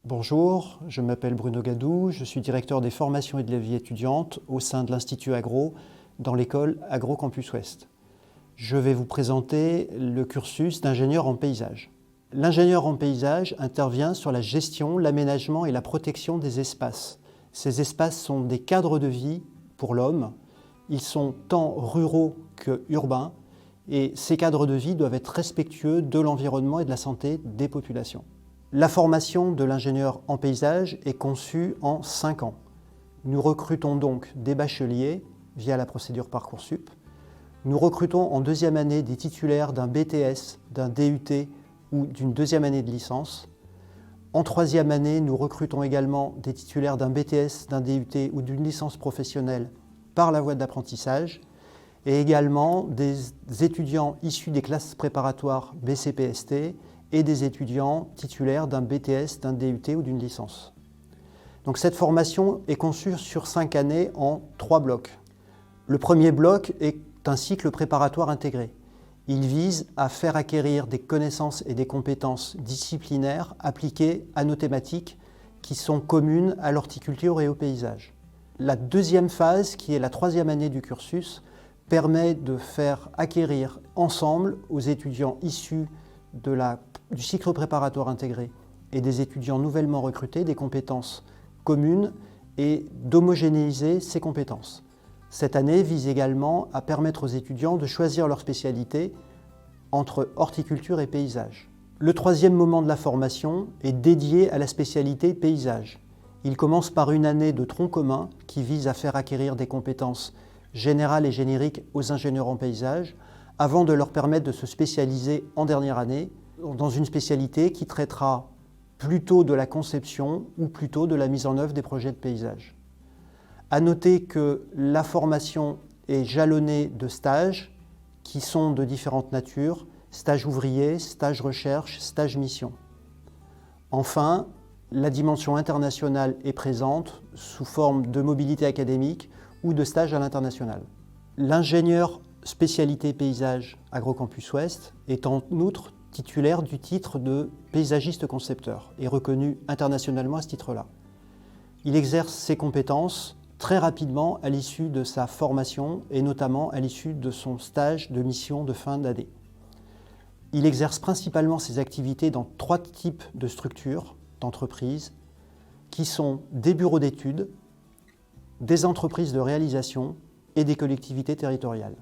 Bonjour, je m'appelle Bruno Gadou, je suis directeur des formations et de la vie étudiante au sein de l'Institut Agro dans l'école Agro Campus Ouest. Je vais vous présenter le cursus d'ingénieur en paysage. L'ingénieur en paysage intervient sur la gestion, l'aménagement et la protection des espaces. Ces espaces sont des cadres de vie pour l'homme. Ils sont tant ruraux que urbains et ces cadres de vie doivent être respectueux de l'environnement et de la santé des populations. La formation de l'ingénieur en paysage est conçue en 5 ans. Nous recrutons donc des bacheliers via la procédure Parcoursup. Nous recrutons en deuxième année des titulaires d'un BTS, d'un DUT ou d'une deuxième année de licence. En troisième année, nous recrutons également des titulaires d'un BTS, d'un DUT ou d'une licence professionnelle par la voie d'apprentissage et également des étudiants issus des classes préparatoires BCPST et des étudiants titulaires d'un BTS, d'un DUT ou d'une licence. Donc cette formation est conçue sur 5 années en 3 blocs. Le premier bloc est un cycle préparatoire intégré. Il vise à faire acquérir des connaissances et des compétences disciplinaires appliquées à nos thématiques qui sont communes à l'horticulture et au paysage. La deuxième phase, qui est la 3e année du cursus, permet de faire acquérir ensemble aux étudiants issus du cycle préparatoire intégré et des étudiants nouvellement recrutés des compétences communes et d'homogénéiser ces compétences. Cette année vise également à permettre aux étudiants de choisir leur spécialité entre horticulture et paysage. Le 3e moment de la formation est dédié à la spécialité paysage. Il commence par une année de tronc commun qui vise à faire acquérir des compétences générales et génériques aux ingénieurs en paysage avant de leur permettre de se spécialiser en dernière année dans une spécialité qui traitera plutôt de la conception ou plutôt de la mise en œuvre des projets de paysage. À noter que la formation est jalonnée de stages qui sont de différentes natures, stage ouvrier, stage recherche, stage mission. Enfin, la dimension internationale est présente sous forme de mobilité académique ou de stage à l'international. L'ingénieur spécialité paysage Agrocampus Ouest est en outre titulaire du titre de paysagiste concepteur et reconnu internationalement à ce titre-là. Il exerce ses compétences très rapidement à l'issue de sa formation et notamment à l'issue de son stage de mission de fin d'année. Il exerce principalement ses activités dans 3 types de structures d'entreprises qui sont des bureaux d'études, des entreprises de réalisation et des collectivités territoriales.